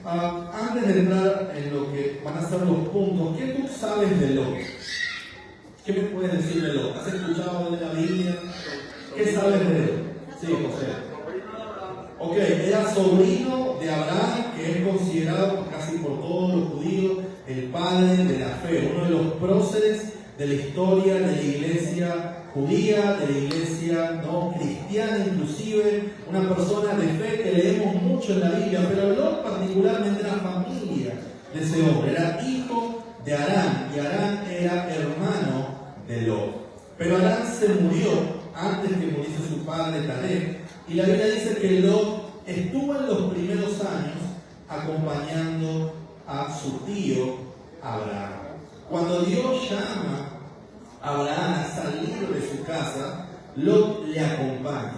Antes de entrar en lo que van a ser los puntos, ¿qué tú sabes de Lot? ¿Qué me puedes decir de Lot? ¿Has escuchado de la Biblia? ¿Qué sabes de él? Sí, José. Ok, era sobrino de Abraham, que es considerado casi por todos los judíos el padre de la fe, uno de los próceres de la historia de la iglesia judía, de la iglesia no cristiana, inclusive una persona de fe que leemos mucho en la Biblia, pero Lot particularmente era familia de ese hombre, era hijo de Harán, y Harán era hermano de Lot. Pero Harán se murió antes que muriese su padre Taré, y la Biblia dice que Lot estuvo en los primeros años acompañando a su tío Abraham. Cuando Dios llama a Abraham a salir de su casa, Lot le acompaña.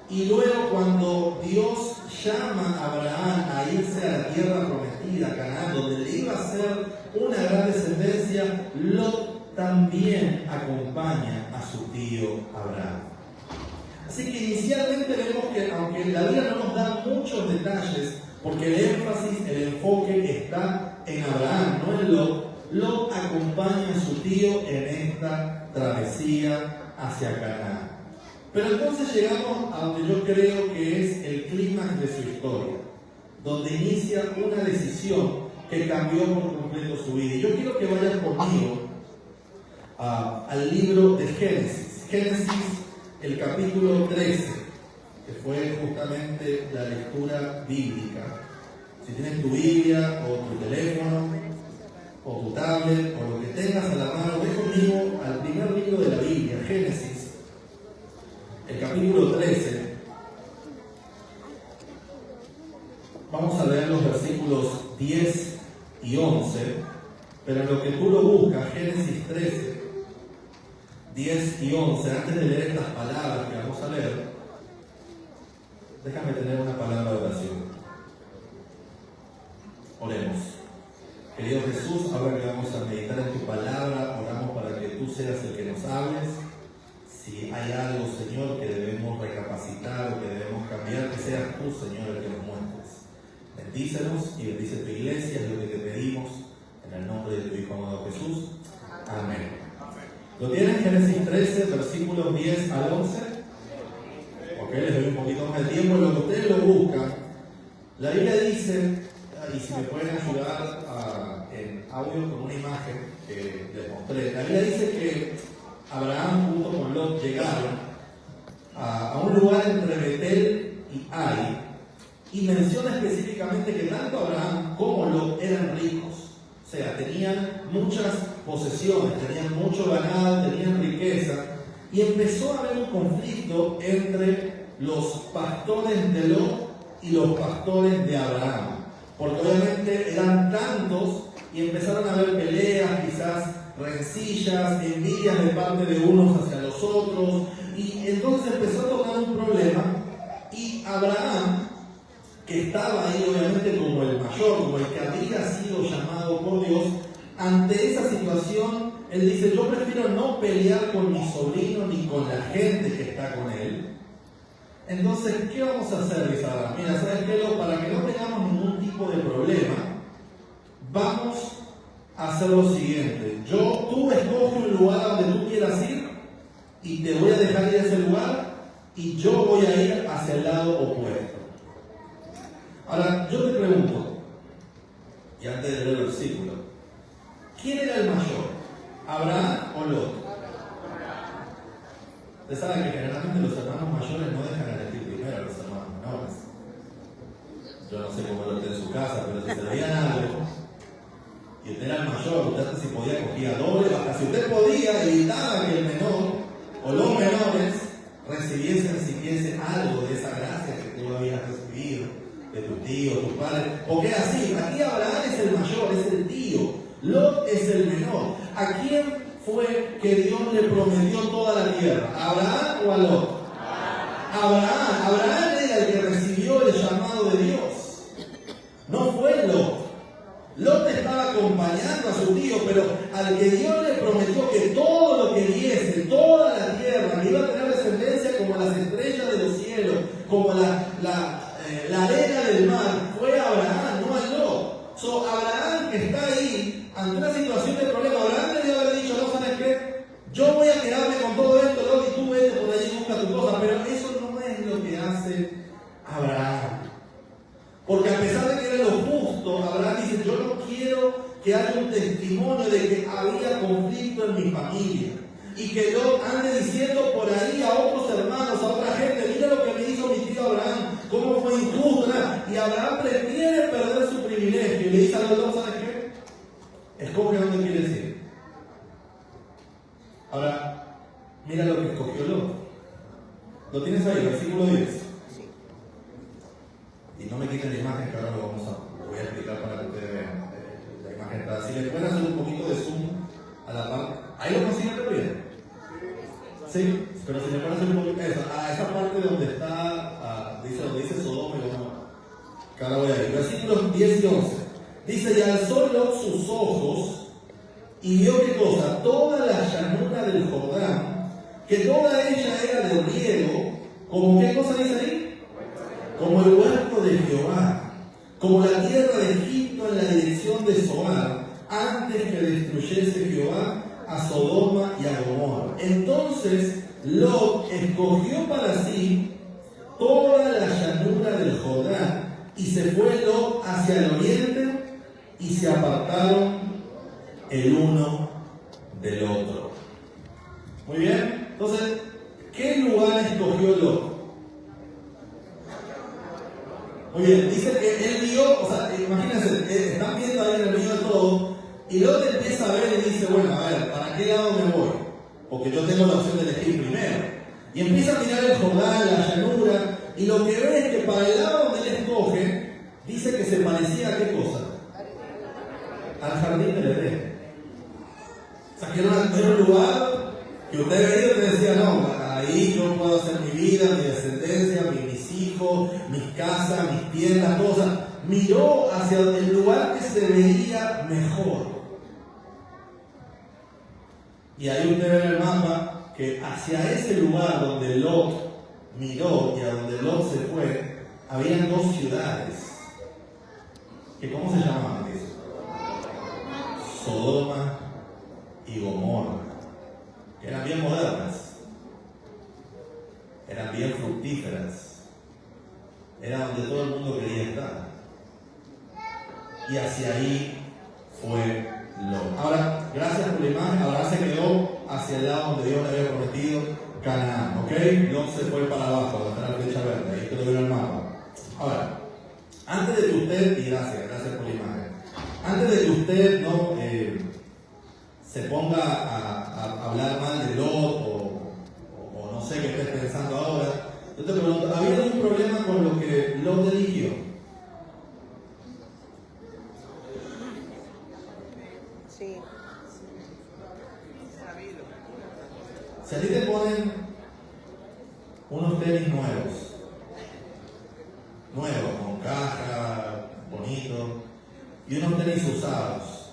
Y luego cuando Dios llama a Abraham a irse a la tierra prometida, Canaán, donde le iba a hacer una gran descendencia, Lot también acompaña a su tío Abraham. Así que inicialmente vemos que, aunque la Biblia no nos da muchos detalles, porque el énfasis, el enfoque está en Abraham, no en Lot, Lot acompaña a su tío en esta travesía hacia Canaán. Pero entonces llegamos a donde yo creo que es el clímax de su historia, donde inicia una decisión que cambió por completo su vida. Y yo quiero que vayan conmigo al libro de Génesis. Génesis, el capítulo 13, que fue justamente la lectura bíblica. Si tienes tu Biblia o tu teléfono o tu tablet o lo que tengas a la mano, ve conmigo al primer libro de la Biblia, Génesis, el capítulo 13. Vamos a leer los versículos 10 y 11, pero en lo que tú lo buscas, Génesis 13, 10 y 11, antes de leer estas palabras que vamos a leer, déjame tener una palabra de oración. Oremos. Querido Jesús, ahora que vamos a meditar en tu palabra, oramos para que tú seas el que nos hables. Si hay algo, Señor, que debemos recapacitar o que debemos cambiar, que seas tú, Señor, el que nos muestres. Bendícenos y bendice tu iglesia, es lo que te pedimos, en el nombre de tu Hijo amado Jesús. Amén. ¿Lo tienen? Génesis 13, versículos 10 al 11. Ok, les doy un poquito más de tiempo en lo que ustedes lo buscan. La Biblia dice, y si me pueden ayudar en audio con una imagen que les mostré, la Biblia dice que Abraham junto con Lot llegaron a un lugar entre Betel y Ai, y menciona específicamente que tanto Abraham como Lot eran ricos, o sea, tenían muchas posesiones, tenían mucho ganado, tenían riqueza, y empezó a haber un conflicto entre los pastores de Lot y los pastores de Abraham, porque obviamente eran tantos y empezaron a haber peleas, quizás rencillas, envidias de parte de unos hacia los otros, y entonces empezó a tocar un problema, y Abraham, que estaba ahí obviamente como el mayor, como el que había sido llamado por Dios, ante esa situación, él dice, yo prefiero no pelear con mi sobrino ni con la gente que está con él. Entonces, ¿qué vamos a hacer, dice Abraham? Mira, ¿sabes qué? Para que no tengamos ningún tipo de problema, vamos a hacer lo siguiente. Tú escoge un lugar donde tú quieras ir y te voy a dejar ir a ese lugar y yo voy a ir hacia el lado opuesto. Ahora, yo te pregunto, y antes de leer el versículo, ¿quién era el mayor? ¿Abraham o Lot? Ustedes saben que generalmente los hermanos mayores no dejan elegir primero a los hermanos menores. Yo no sé cómo lo tiene en su casa, pero si se veían algo y usted era el mayor, usted si podía cogía doble, hasta si usted podía, evitaba que el menor o los menores recibiesen siquiera algo de esa gracia que tú habías recibido de tu tío, tus padres, porque es así. Aquí Abraham es el mayor, es el tío, Lot es el menor. ¿A quién fue que Dios le prometió toda la tierra? ¿A Abraham o a Lot? Abraham. Abraham era el que recibió el llamado de Dios, no fue Lot. Lot estaba acompañando a su tío, pero al que Dios le prometió que todo lo que diese, toda la tierra, que iba a tener descendencia como las estrellas de los cielos, como la arena del mar, que haya un testimonio de que había conflicto en mi familia. Y que Lot ande diciendo por ahí a otros hermanos, a otra gente, mira lo que me hizo mi tío Abraham, cómo fue injusto, ¿verdad? Y Abraham prefiere perder su privilegio. Y le dice a Lot, ¿sabes qué? Escoge dónde quieres ir. Ahora, mira lo que escogió Lot. Lo tienes ahí, versículo 10. Y no me quiten la imagen, que ahora lo voy a explicar para que ustedes vean la imagen. Si le pueden hacer un poquito de zoom a la parte. ¿Ahí lo consiguen bien? Sí, pero si le pueden hacer un poquito a esa parte donde está, donde dice Sodoma y Gomorra. Que ahora voy a ir. Versículos 10 y 11. Dice, y alzó Lot sus ojos y vio qué cosa, toda la llanura del Jordán, que toda ella era de riego, como qué cosa dice ahí, como el huerto de Jehová, como la tierra de Egipto en la dirección de Zoar, antes que destruyese Jehová a Sodoma y a Gomorra. Entonces Lot escogió para sí toda la llanura del Jordán, y se fue Lot hacia el oriente, y se apartaron el uno del otro. Muy bien, entonces, ¿qué lugar escogió Lot? Muy bien, dice que él vio, o sea, imagínense, están viendo ahí en el medio de todo, y Lot empieza a ver y dice, bueno, a ver, ¿para qué lado me voy? Porque yo tengo la opción de elegir primero. Y empieza a mirar el Jordán, la llanura, y lo que ve es que para el lado donde él escoge, dice que se parecía a qué cosa? Al jardín del Edén. O sea, que era un lugar que usted veía y te decía, no, ahí yo puedo hacer mi vida, mi descendencia, mis hijos, mis casas, mis tiendas, cosas. Miró hacia el lugar que se veía mejor. Y ahí usted ve en el mapa que hacia ese lugar donde Lot miró y a donde Lot se fue, habían dos ciudades. ¿Que cómo se llamaban eso? Sodoma y Gomorra. Que eran bien modernas, eran bien fructíferas, era donde todo el mundo quería estar. Y hacia ahí fue Lot. Ahora, gracias por la imagen. Ahora se quedó hacia el lado donde Dios le había prometido Canaán, ¿ok? Lot se fue para abajo, donde está la flecha verde, ahí te lo veo en el mapa. Ahora, antes de que usted, y gracias por la imagen, antes de que usted no se ponga a hablar mal de Lot o no sé qué estés pensando ahora, yo te pregunto, ¿había algún problema con lo que Lot eligió? Sí. Si a ti te ponen unos tenis nuevos, con caja, bonitos, y unos tenis usados,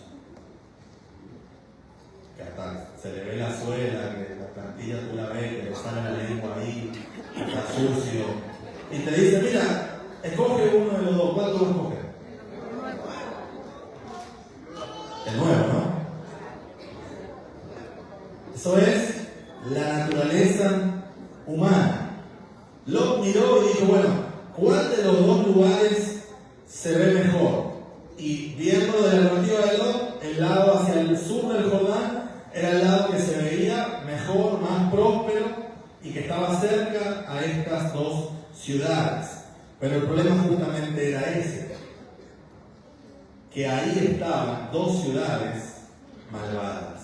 que hasta se le ve la suela, que la plantilla tú la ves, que le sale la lengua ahí, está sucio, y te dice, mira, escoge uno de los dos, ¿cuál tú vas a escoger? El nuevo, ¿no? Eso es la naturaleza humana. Lot miró y dijo, bueno, ¿cuál de los dos lugares se ve mejor? Y viendo de la perspectiva de Lot, el lado hacia el sur del Jordán era el lado que se veía mejor, más próspero y que estaba cerca a estas dos ciudades. Pero el problema justamente era ese, que ahí estaban dos ciudades malvadas.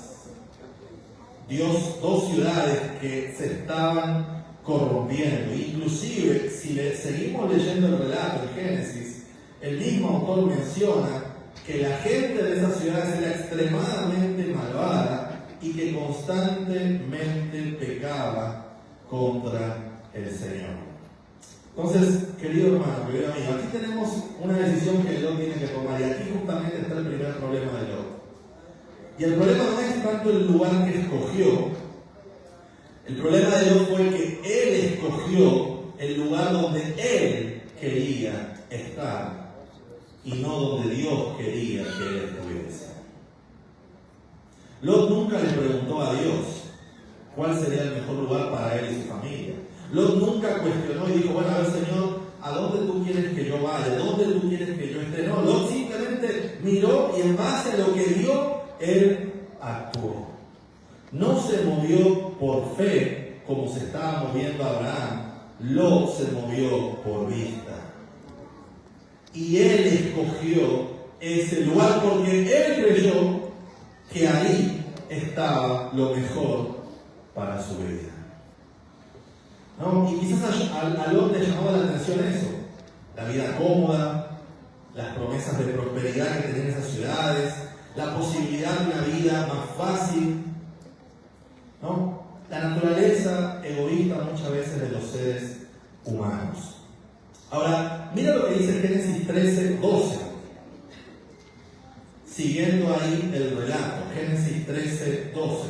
Dos ciudades que se estaban corrompiendo. Inclusive, si seguimos leyendo el relato de Génesis, el mismo autor menciona que la gente de esas ciudades era extremadamente malvada y que constantemente pecaba contra el Señor. Entonces, querido hermano, querido amigo, aquí tenemos una decisión que Lot tiene que tomar, y aquí justamente está el primer problema de Lot. Y el problema no es tanto el lugar que escogió. El problema de Lot fue que él escogió el lugar donde él quería estar y no donde Dios quería que él estuviese. Lot nunca le preguntó a Dios cuál sería el mejor lugar para él y su familia. Lot nunca cuestionó y dijo, bueno, a ver, Señor, ¿a dónde tú quieres que yo vaya? ¿Dónde tú quieres que yo esté? No, Lot simplemente miró y en base a lo que vio, él actuó. No se movió por fe como se estaba moviendo Abraham. Lot se movió por vista. Y él escogió ese lugar porque él creyó que ahí estaba lo mejor para su vida. ¿No? Y quizás a Lot le llamaba la atención eso. La vida cómoda, las promesas de prosperidad que tenían esas ciudades, la posibilidad de una vida más fácil, ¿no? La naturaleza egoísta muchas veces de los seres humanos. Ahora, mira lo que dice Génesis 13:12. Siguiendo ahí el relato, Génesis 13:12.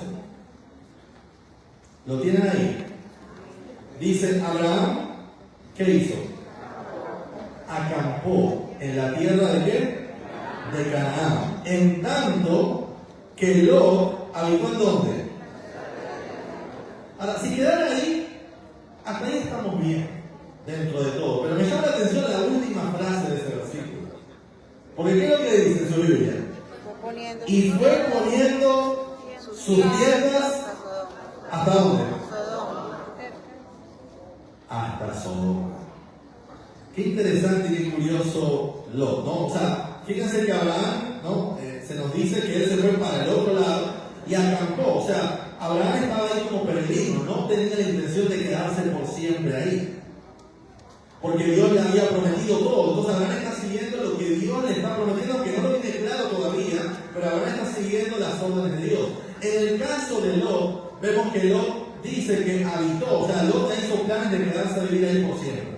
¿Lo tienen ahí? Dice, Abraham, ¿qué hizo? Acampó en la tierra de ¿qué? De Canaán. En tanto que Lot habitó ¿en dónde? Ahora, si quedan ahí, hasta ahí estamos bien, dentro de todo. Pero me llama la atención la última frase de ese versículo. Porque ¿qué es lo que dice en su Biblia? Y fue poniendo sus tiendas, ¿hasta dónde? Hasta Sodoma. Qué interesante y qué curioso Lot, ¿no? O sea, fíjense que Abraham, ¿no? Se nos dice que él se fue para el otro lado y acampó. O sea, Abraham estaba ahí como peregrino, no tenía la intención de quedarse por siempre ahí. Porque Dios le había prometido todo. Entonces Abraham está siguiendo lo que Dios le está prometiendo, aunque no lo tiene claro todavía, pero Abraham está siguiendo las órdenes de Dios. En el caso de Lot, vemos que Lot dice que habitó, o sea, Lot hizo planes de quedarse a vivir ahí por siempre.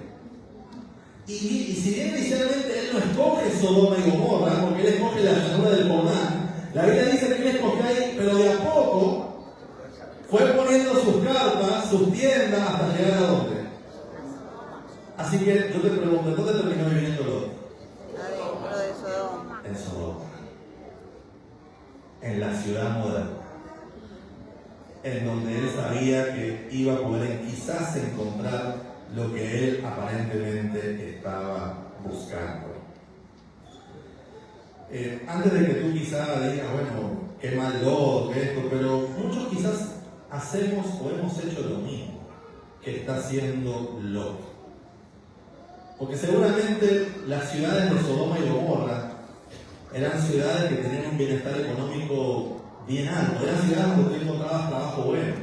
Y si bien inicialmente él no escoge Sodoma y Gomorra, porque él escoge la llanura del Jordán, la Biblia dice que él escoge ahí, pero de a poco fue poniendo sus carpas, sus tiendas, hasta llegar a dónde. Así que yo te pregunto, ¿dónde terminó viviendo Lot? Adentro de Sodoma. En Sodoma. En la ciudad moderna. En donde él sabía que iba a poder quizás encontrar lo que él aparentemente estaba buscando. Antes de que tú quizás digas, bueno, qué mal Lot, que esto, pero muchos quizás hacemos o hemos hecho lo mismo que está haciendo Lot. Porque seguramente las ciudades de Sodoma y Gomorra eran ciudades que tenían un bienestar económico bien alto, eran ciudades donde tú encontrabas trabajo bueno,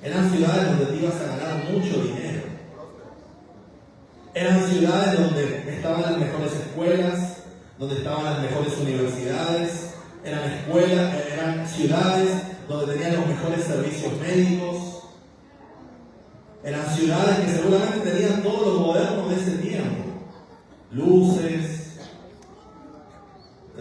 eran ciudades donde te ibas a ganar mucho dinero, eran ciudades donde estaban las mejores escuelas, donde estaban las mejores universidades, eran ciudades donde tenían los mejores servicios médicos. Eran ciudades que seguramente tenían todo lo moderno de ese tiempo. Luces,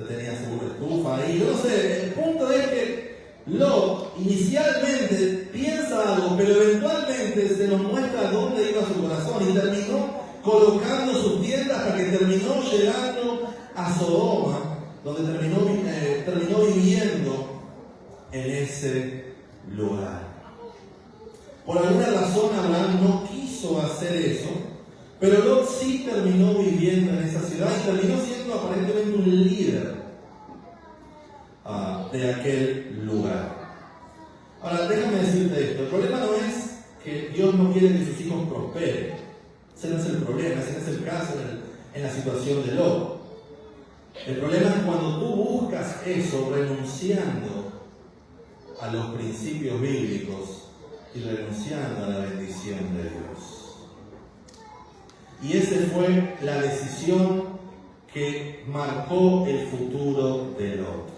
tenía seguro estufa ahí. Yo no sé, el punto es que Lot inicialmente piensa algo, pero eventualmente se nos muestra dónde iba su corazón y terminó colocando sus tiendas hasta que terminó llegando a Sodoma, donde terminó viviendo en ese lugar. Por alguna razón Abraham no quiso hacer eso, pero Lot sí terminó viviendo en esa ciudad y terminó siendo aparentemente un líder de aquel lugar. Ahora, déjame decirte esto, el problema no es que Dios no quiere que sus hijos prosperen. Ese no es el problema, ese no es el caso en la situación de Lot. El problema es cuando tú buscas eso renunciando a los principios bíblicos y renunciando a la bendición de Dios. Y esa fue la decisión que marcó el futuro de Lot.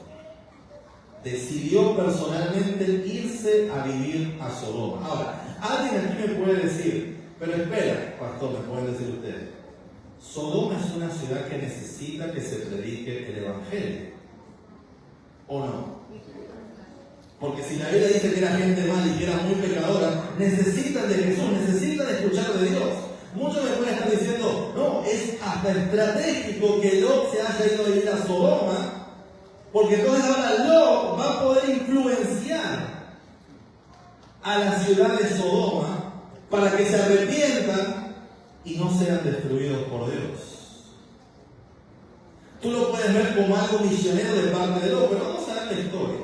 Decidió personalmente irse a vivir a Sodoma. Ahora, alguien aquí me puede decir, pero espera, pastor, me pueden decir ustedes, Sodoma es una ciudad que necesita que se predique el Evangelio, ¿o no? Porque si la Biblia dice que era gente mala y que era muy pecadora, necesitan de Jesús, necesitan escuchar de Dios. Muchos me pueden estar diciendo, no, es hasta estratégico que Lot se haya ido a vivir a Sodoma, porque entonces ahora Lot va a poder influenciar a la ciudad de Sodoma para que se arrepientan y no sean destruidos por Dios. Tú lo puedes ver como algo misionero de parte de Lot, pero vamos a ver la historia.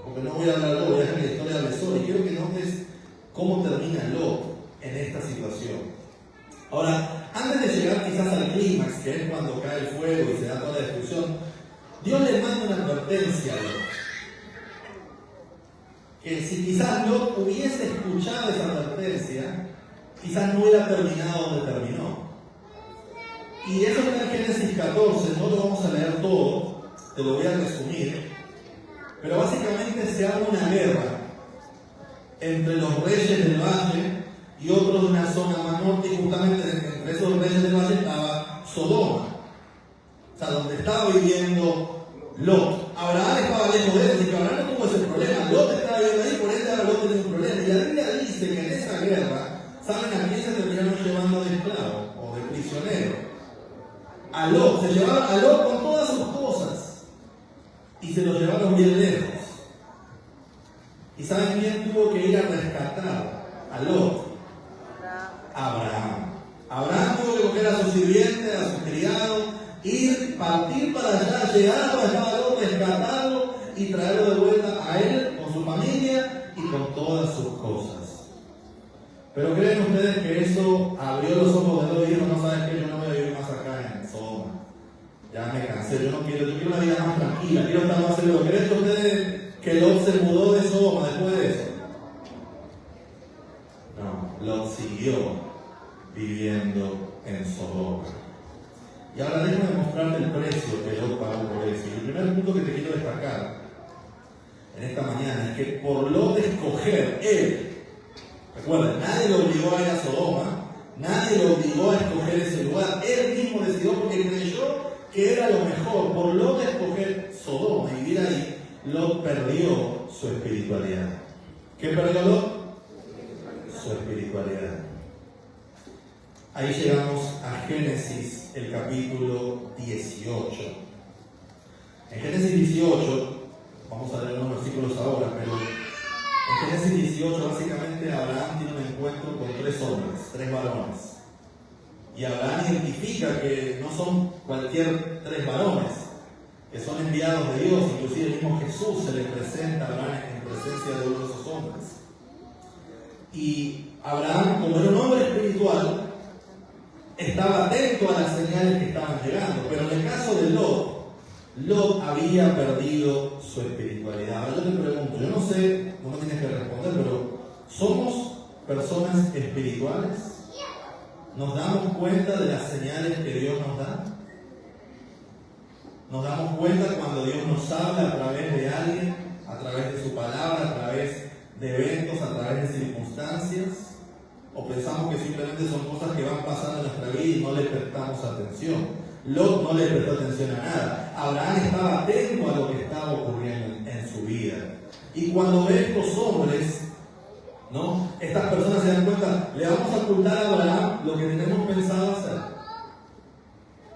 Porque no voy a hablar de Lot, voy a dejar la historia de Sol y quiero que notes cómo termina Lot en esta situación. Ahora, antes de llegar quizás al clímax, que es cuando cae el fuego y se da toda la destrucción, Dios le manda una advertencia a Lot. Que si quizás Lot hubiese escuchado esa advertencia, quizás no hubiera terminado donde terminó. Y eso está en Génesis 14, no lo vamos a leer todo, te lo voy a resumir. Pero básicamente se habla una guerra entre los reyes del valle y otros de una zona más norte, y justamente entre esos reyes del valle estaba Sodoma, o sea, donde estaba viviendo Lot. Abraham estaba lejos de él, así que Abraham no tuvo ese problema. Lot estaba viviendo ahí, por ende ahora Lot tenía un problema. Y la Biblia dice que en esa guerra, ¿saben a quién se terminaron llevando de esclavo o de prisionero? A Lot, se llevaron a Lot con todas sus cosas y se lo llevaron bien lejos. ¿Y saben quién tuvo que ir a rescatar a Lot? Abraham. Abraham tuvo que coger a su sirviente, a su criado, partir para allá, llegar a donde estaba Lot, rescatarlo y traerlo de vuelta a él con su familia y con todas sus cosas. Pero creen ustedes que eso abrió los ojos de Lot y dijo: no, sabes que yo no voy a vivir más acá en Sodoma. Ya me cansé, yo quiero una vida más tranquila, quiero estar más seguro. ¿Creen ustedes que Lot se mudó de Sodoma después de eso? No, Lot siguió viviendo en Sodoma. Y ahora déjame mostrarte el precio que Lot pagó por eso. Y el primer punto que te quiero destacar en esta mañana es que por Lot escoger él, recuerden, nadie lo obligó a ir a Sodoma, nadie lo obligó a escoger ese lugar, él mismo decidió porque creyó que era lo mejor. Por Lot escoger Sodoma y vivir ahí, Lot perdió su espiritualidad. ¿Qué perdió Lot? Su espiritualidad. Ahí llegamos a Génesis, el capítulo 18. En Génesis 18, vamos a leer unos versículos ahora, pero en Génesis 18 básicamente Abraham tiene un encuentro con 3 hombres, 3 varones. Y Abraham identifica que no son cualquier 3 varones, que son enviados de Dios. Inclusive el mismo Jesús se le presenta a Abraham en presencia de uno de esos hombres. Y Abraham, como era un hombre espiritual, estaba atento a las señales que estaban llegando. Pero en el caso de Lot había perdido su espiritualidad. Ahora yo te pregunto, yo no sé, no me tienes que responder, pero ¿somos personas espirituales? ¿Nos damos cuenta de las señales que Dios nos da? ¿Nos damos cuenta cuando Dios nos habla a través de alguien, a través de su palabra, a través de eventos, a través de circunstancias? ¿O pensamos que simplemente son cosas que van pasando en nuestra vida y no le prestamos atención? Lot no le prestó atención a nada. Abraham estaba atento a lo que estaba ocurriendo en su vida. Y cuando ve estos hombres, ¿no? Estas personas se dan cuenta, le vamos a ocultar a Abraham lo que tenemos pensado hacer.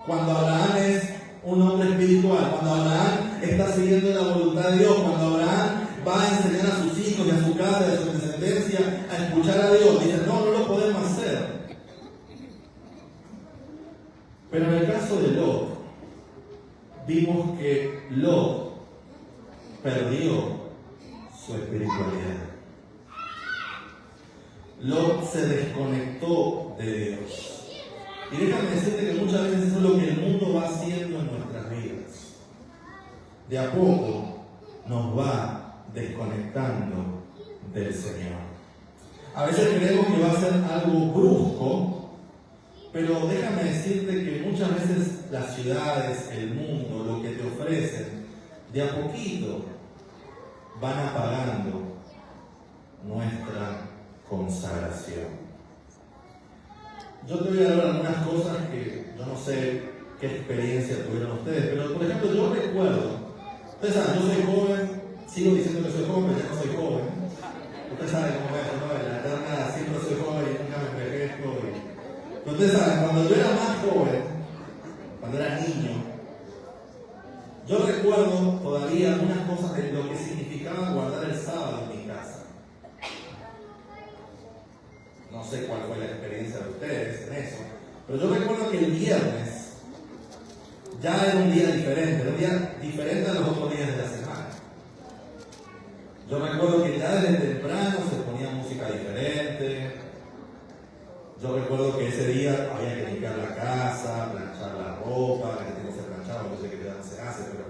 Cuando Abraham es un hombre espiritual, cuando Abraham está siguiendo la voluntad de Dios, cuando Abraham va a enseñar a sus hijos y a su casa y a su descendencia a escuchar a Dios, dice: no lo podemos hacer. Pero en el caso de Lot, vimos que Lot perdió su espiritualidad. Lot se desconectó de Dios. Y déjame decirte que muchas veces eso es lo que el mundo va haciendo en nuestras vidas. De a poco nos va desconectando del Señor. A veces creemos que va a ser algo brusco, pero déjame decirte que muchas veces las ciudades, el mundo, lo que te ofrecen, de a poquito van apagando nuestra consagración. Yo te voy a dar algunas cosas que yo no sé qué experiencia tuvieron ustedes, pero por ejemplo yo recuerdo, ustedes saben, yo soy joven, sigo diciendo que soy joven, pero ya no soy joven. Ustedes saben cómo es, ¿no? En la eterna siempre soy joven y nunca me envejezco. Pero ustedes saben, cuando yo era más joven, cuando era niño, yo recuerdo todavía algunas cosas de lo que significaba guardar el sábado en mi casa. No sé cuál fue la experiencia de ustedes en eso, pero yo recuerdo que el viernes ya era un día diferente, era un día diferente a los otros días de la semana. Yo recuerdo que ya desde temprano se ponía música diferente. Yo recuerdo que ese día había que limpiar la casa, planchar la ropa, que no se planchaba, no sé qué ya no se hace, pero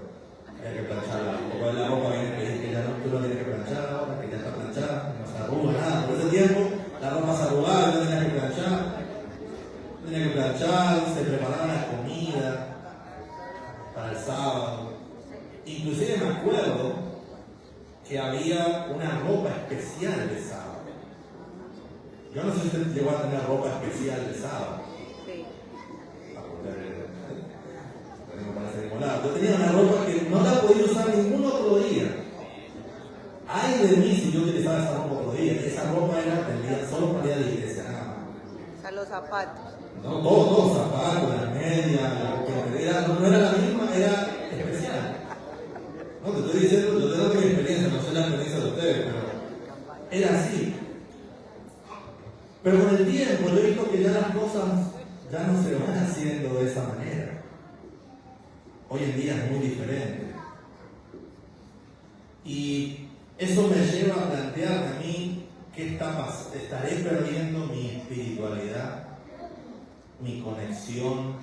había que planchar la ropa. La ropa viene a pedir que ya no, tú no tienes que planchar ahora, que ya está planchada, no se arruga nada. Por ese tiempo la ropa se arrugaba, no tenía que planchar. Tenía que planchar, se preparaba la comida para el sábado. Inclusive me acuerdo que había una ropa especial de sábado. Yo no sé si usted llegó a tener ropa especial de sábado. Sí. Yo tenía una ropa que no la podía usar ningún otro día. Ay de mí si yo utilizaba esa ropa otro día. Esa ropa era solo para ir a la iglesia, nada más. O sea, los zapatos. No, todos los zapatos, las medias, no era la misma, era especial. No, te estoy diciendo, yo tengo mi experiencia, no sé la experiencia de ustedes, pero era así. Pero con el tiempo yo he visto que ya las cosas ya no se van haciendo de esa manera. Hoy en día es muy diferente. Y eso me lleva a plantearme a mí qué estaré perdiendo mi espiritualidad, mi conexión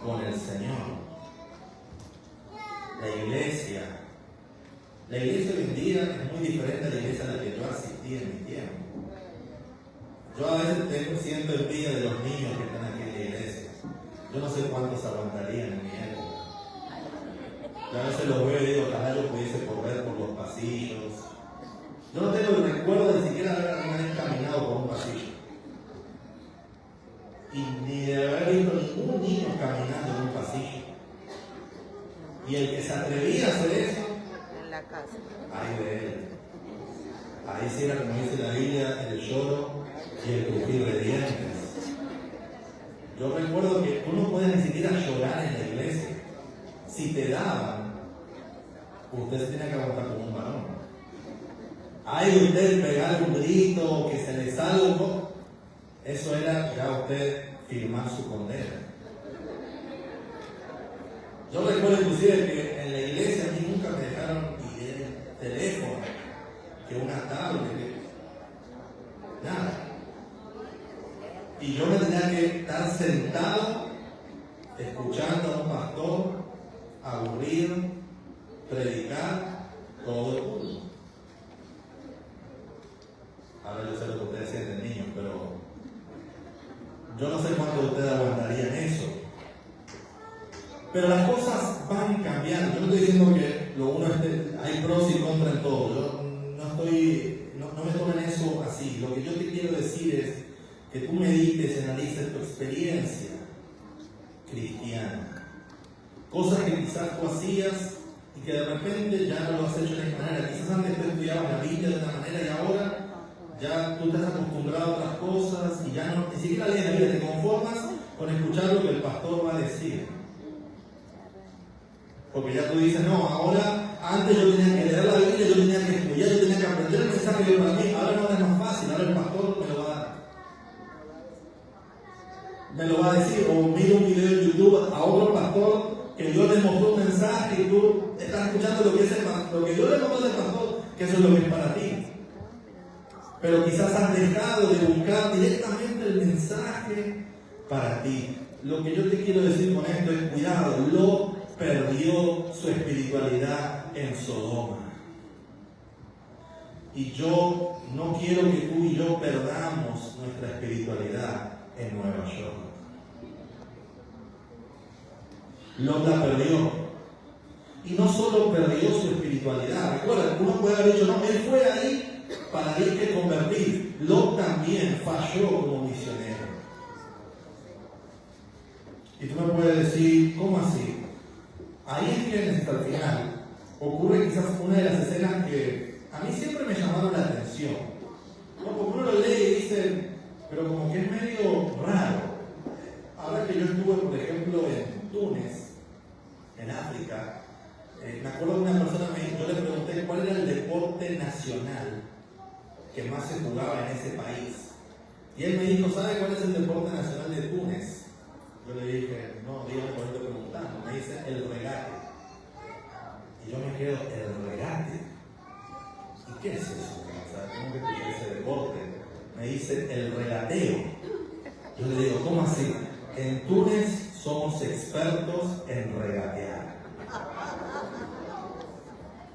con el Señor. La iglesia hoy en día es muy diferente a la iglesia a la que yo asistí en mi tiempo. Yo a veces siento envidia de los niños que están aquí en la iglesia. Yo no sé cuántos aguantarían en mi época. Yo a veces los veo y digo, ojalá yo pudiese correr por los pasillos. Yo no tengo el recuerdo de siquiera haber caminado por un pasillo. Y ni de haber visto ningún niño caminando en un pasillo. Y el que se atrevía a hacer eso, En la casa. ay de él. Ahí sí era, como dice la Biblia, el lloro y el crujir de dientes. Yo recuerdo que tú no puedes ni siquiera llorar en la iglesia. Si te daban, usted se tiene que aguantar como un varón. Ay de usted pegar un grito, que se le salga un poco. Eso era ya usted firmar su condena. Yo recuerdo inclusive que en la iglesia a mí nunca me dejaron ni el teléfono, que una tablet, nada. Y yo me tenía que estar sentado escuchando a un pastor aburrido, predicar todo el mundo. Ahora yo sé lo que ustedes sienten, niños, pero yo no sé cuánto ustedes aguantarían eso. Pero las cosas van cambiando. Yo no estoy diciendo que hay pros y contras en todo. Yo no me tomen eso así. Lo que yo te quiero decir es que tú medites y analices tu experiencia cristiana. Cosas que quizás tú hacías y que de repente ya no lo has hecho de esta manera. Quizás antes tú estudiabas la Biblia de una manera y ahora ya tú te has acostumbrado a otras cosas y ya no, ni siquiera lees la Biblia, te conformas con escuchar lo que el pastor va a decir. Porque ya tú dices, no, ahora, antes yo tenía que leer la Biblia, yo tenía que estudiar, yo tenía que aprender el mensaje que para mí, ahora no es más fácil, ahora el pastor me lo va a decir, o miro un video en YouTube a otro pastor que Dios le mostró un mensaje y tú estás escuchando lo que Dios le mostró al pastor, que eso es lo que es para ti. Pero quizás has dejado de buscar directamente el mensaje para ti. Lo que yo te quiero decir con esto es cuidado, Lot perdió su espiritualidad en Sodoma. Y yo no quiero que tú y yo perdamos nuestra espiritualidad en Nueva York. Lot la perdió. Y no solo perdió su espiritualidad. Recuerda, uno puede haber dicho, no, él fue ahí para irte a convertir. Lot también falló como misionero. Y tú me puedes decir, ¿cómo así? Ahí es que hasta el final ocurre quizás una de las escenas que a mí siempre me llamaron la atención. ¿No? Porque uno lo lee y dice, pero como que es medio raro. Ahora que yo estuve, por ejemplo, en Túnez, en África, me acuerdo de una persona, yo le pregunté cuál era el deporte nacional que más se jugaba en ese país. Y él me dijo, ¿sabe cuál es el deporte nacional de Túnez? Yo le dije, no, dígame por qué estoy preguntando. Me dice, el regate. Y yo me quedo, el regate. ¿Y qué es eso? O sea, ¿cómo que escuché ese deporte? Me dice el regateo. Yo le digo, ¿cómo así? En Túnez somos expertos en regatear.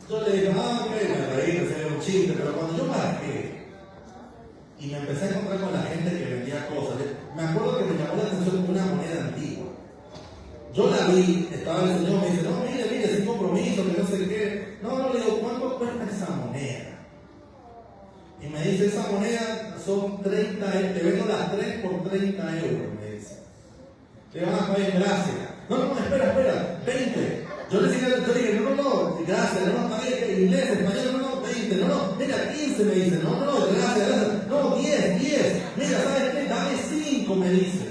Yo le digo, ok, me reí, que sería un chiste, pero cuando yo marqué y me empecé a encontrar con la gente que vendía cosas, me acuerdo que me llamó la atención una moneda antigua. Yo la vi, estaba el señor, me dice, no, mire, sin compromiso, que no sé qué. No, le digo, ¿cuánto cuesta esa moneda? Y me dice, esa moneda son 30 euros, te vendo las 3 por 30 euros, me dice. Le digo, bien, gracias. No, espera, 20. Yo le dije, no, gracias, no, está bien, inglés, español, no, 20, no, mira, 15 me dice, no, gracias, no, 10, mira, ¿sabes qué? Dame 5, me dice.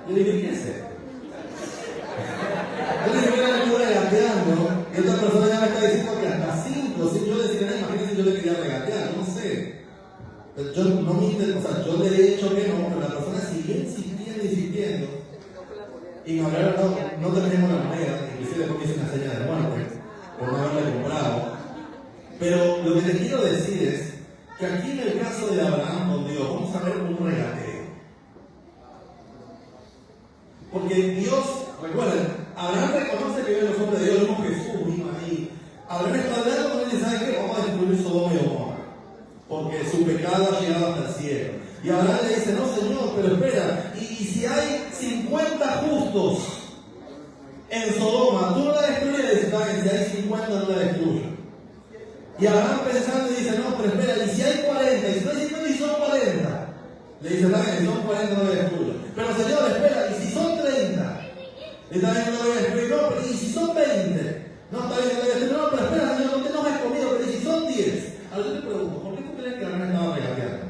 Yo le dije, ¿qué es esto? Yo le dije, mira, me estuve regateando, y esta persona ya me está diciendo que hasta 5, si yo decía, imagínense, yo le quería regatear, no sé. Yo no me interesa, o sea, yo le he dicho que no, pero la persona sigue insistiendo. Y me hablaron, no tenemos la moneda, inclusive después me hice una señal de muerte por no haberla comprado. Pero lo que te quiero decir es que aquí en el caso de Abraham con Dios, vamos a ver un regateo. Porque Dios, recuerden, Abraham reconoce que viven los hombres de Dios, vemos Jesús mismo ahí. Abraham está hablando con él y dice, ¿sabes qué? Vamos a destruir Sodoma y Gomorra, porque su pecado ha llegado hasta el cielo. Y Abraham le dice, no Señor, pero espera, y si hay 50 justos en Sodoma, tú no la destruyes, y dice, está bien, si hay 50 no la destruyes. Y Abraham pensando y dice, no, pero espera, y si hay 40, y si no hay 50 y son 40, le dice, está bien, si son 40 no la destruyes. Pero Señor, espera, y si son 30, y también no la voy a destruir, no, pero y si son 20, no, está bien, no la voy a destruir, no, pero espera, Señor, no te enojes conmigo, pero y si son 10. Ahora yo te pregunto, ¿por qué tú crees que Abraham estaba regateando?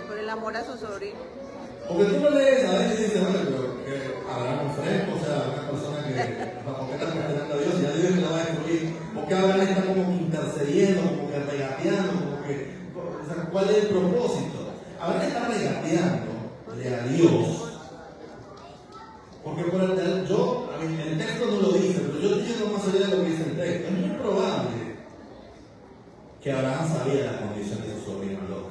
Por el amor a su sobrino. Porque tú lo lees a veces y dices, bueno, pero que Abraham un fresco, o sea, una persona que ¿por qué está cuestionando a Dios? Ya Dios que la va a destruir. Porque Abraham está como intercediendo, como que regateando, como que, o sea, ¿cuál es el propósito? Abraham está regateándole a Dios. Porque por el texto no lo dice, pero yo estoy yendo más allá de lo que dice el texto. Es muy probable que Abraham sabía la condición de su sobrino Lot.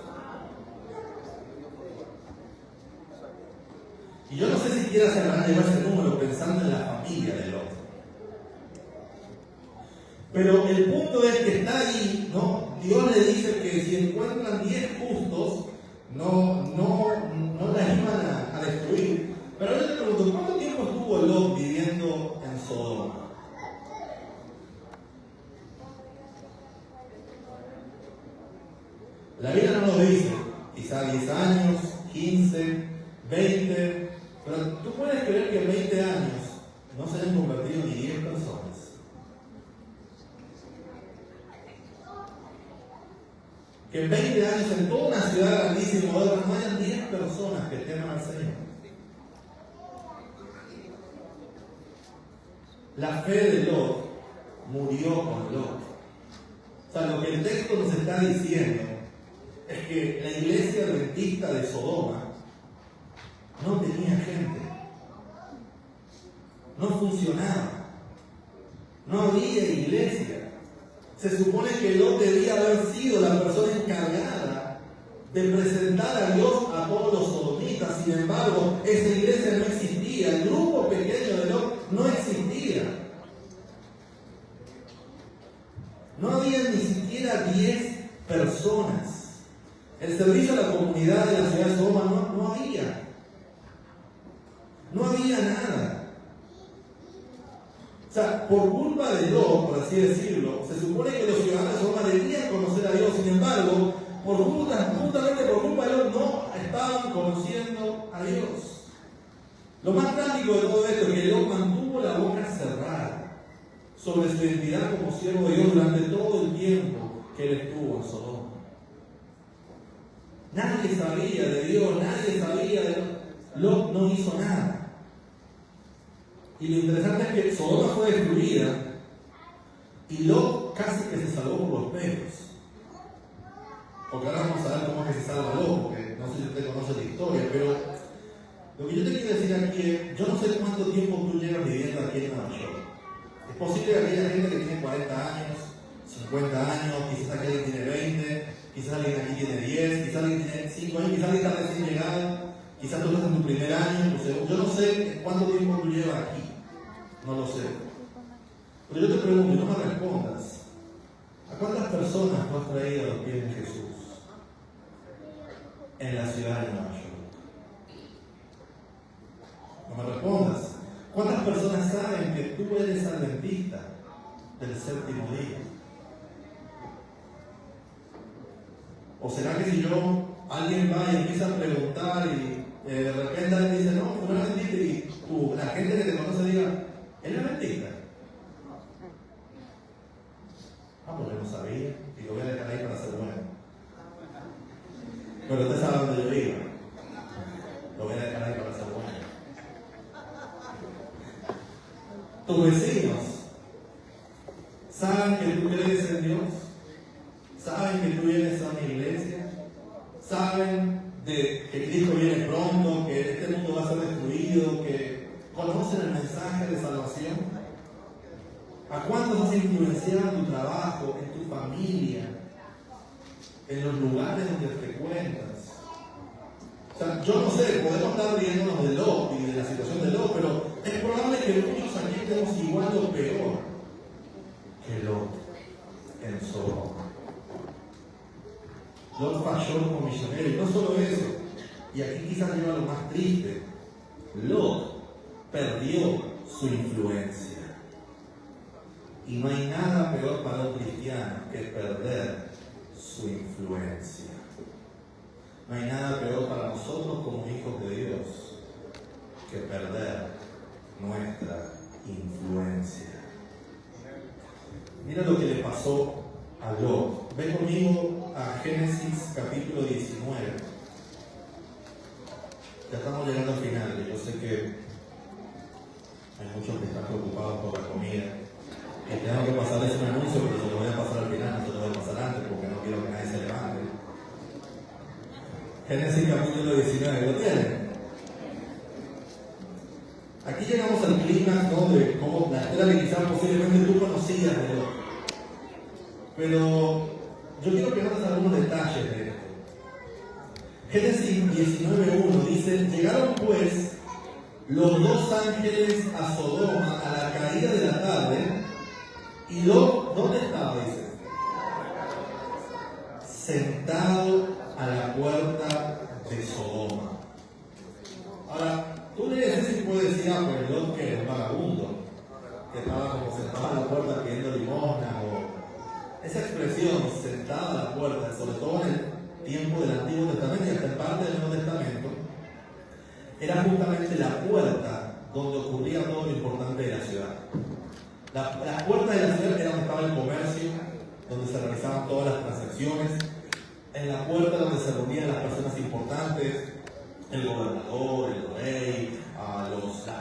Y yo no sé si quiera si Abraham llegó a ese número pensando en la familia de Lot. Pero el punto es que está ahí, ¿no? Dios le dice que si encuentran 10 justos, no la iban a destruir. Pero yo te pregunto, ¿cuánto tiempo estuvo Lot viviendo en Sodoma? La Biblia no lo dice, quizá 10 años, 15, 20, pero tú puedes creer que en 20 años no se hayan convertido ni 10 personas. Que en 20 años en toda una ciudad grandísima y moderna no hayan 10 personas que teman al Señor. La fe de Lot murió con Lot. O sea, lo que el texto nos está diciendo es que la iglesia adventista de Sodoma no tenía gente, no funcionaba, no había iglesia. Se supone que Lot debía haber sido la persona encargada de presentar a Dios a todos los sodomitas. Sin embargo, esa iglesia no existía, el grupo pequeño de Lot no existía. No había ni siquiera 10 personas. El servicio a la comunidad de la ciudad de Sodoma no había. No había nada. O sea, por culpa de Lot, por así decirlo, se supone que los ciudadanos de Sodoma debían conocer a Dios. Sin embargo, justamente por culpa de Lot no estaban conociendo a Dios. Lo más trágico de todo esto es que Lot mantuvo la boca cerrada sobre su identidad como siervo de Dios durante todo el tiempo que él estuvo en Sodoma. Nadie sabía de Dios, nadie sabía de Lot. Lot no hizo nada. Y lo interesante es que Sodoma fue destruida y Lot casi que se salvó por los pelos. Porque ahora vamos a ver cómo es que se salva Lot, porque no sé si usted conoce la historia. cuánto tiempo tú llevas viviendo aquí en Nueva York. Es posible que aquella gente que tiene 40 años, 50 años, quizás alguien tiene 20, quizás alguien aquí tiene 10, quizás alguien tiene 5 años, quizás alguien está recién llegado, quizás tú estás en tu primer año, yo no sé cuánto tiempo tú llevas aquí, no lo sé. Pero yo te pregunto, y no me respondas, ¿a cuántas personas tú has traído a los pies de Jesús en la ciudad de Nueva York? No me respondas. ¿Cuántas personas saben que tú eres adventista del séptimo día? ¿O será que si alguien va y empieza a preguntar y de repente alguien dice, no, tú eres adventista, y la gente que te conoce diga, ¿él es adventista? Pues yo no sabía, y lo voy a dejar ahí para ser bueno. Pero usted sabe dónde yo iba. Lo voy a dejar ahí para ser bueno. Tus vecinos saben que tú crees en Dios, saben que tú vienes a una iglesia, saben que Cristo viene pronto, que este mundo va a ser destruido, que conocen el mensaje de salvación. ¿A cuántos has influenciado en tu trabajo, en tu familia, en los lugares donde frecuentas? O sea, yo no sé, podemos estar riéndonos de Lot y de la situación de Lot, pero es probable que muchos aquí estemos igual o peor que Lot en Sodoma. Lot falló como misionero, y no solo eso, y aquí quizás lleva lo más triste, Lot perdió su influencia. Y no hay nada peor para un cristiano que perder su influencia. No hay nada peor para nosotros como hijos de Dios que perder nuestra influencia. Mira lo que le pasó a Lot. Ve conmigo a Génesis capítulo 19. Ya estamos llegando al final. Yo sé que hay muchos que están preocupados por la comida. Y tengo que pasarles un anuncio, pero se lo voy a pasar al final, no se lo voy a pasar antes, porque no quiero que nadie se levante. Génesis capítulo 19, ¿lo tienen? Aquí llegamos al clima, ¿no?, de cómo la historia que quizás posiblemente tú conocías de Lot. Pero yo quiero que notes algunos detalles de esto. Génesis 19:1 dice: llegaron pues los dos ángeles a Sodoma a la caída de la tarde. Y Lot, ¿dónde estaba? Dice, sentado a la puerta de Sodoma. Ahora, tú lees eso y puedes decir, pues Lot que era un vagabundo, que estaba como sentado a la puerta pidiendo limosna, o esa expresión, sentado a la puerta, sobre todo en el tiempo del Antiguo Testamento y hasta en parte del Nuevo Testamento, era justamente la puerta donde ocurría todo lo importante de la ciudad. Las puertas de la ciudad era donde estaba el comercio, donde se realizaban todas las transacciones. En la puerta donde se reunían las personas importantes, el gobernador, el rey,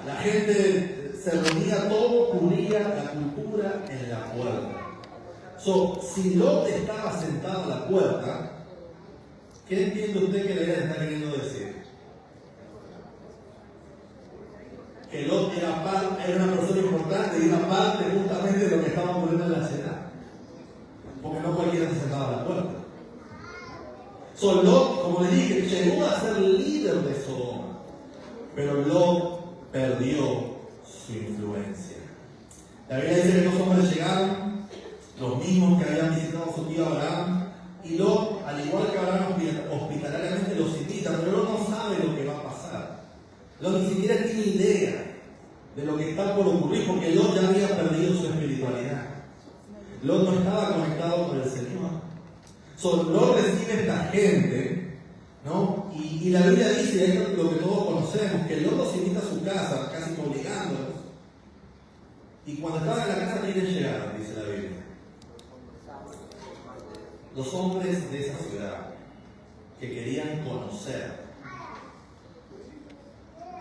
la gente se reunía, todo ocurría, la cultura en la puerta. Si Lot estaba sentado a la puerta, ¿qué entiende usted que le está queriendo decir? Que Lot era una persona importante y era parte justamente de lo que estaba ocurriendo en la ciudad. Porque no cualquiera se sentaba a la puerta. Lot, como le dije, llegó a ser líder de Sodoma, pero Lot perdió su influencia. La Biblia dice que los hombres llegaron, los mismos que habían visitado a su tío Abraham, y Lot, al igual que Abraham, hospitalariamente los invita, pero Lot no sabe lo que va a pasar. Lot ni siquiera tiene idea de lo que está por ocurrir, porque Lot ya había perdido su espiritualidad. Lot no estaba conectado con el Señor. Lot recibe esta gente, ¿no? Y la Biblia dice, y es lo que todos conocemos, que Lot los invita a su casa, casi obligándolos. Y cuando estaban en la casa, ¿quiénes llegaron? Dice la Biblia. Los hombres de esa ciudad que querían conocer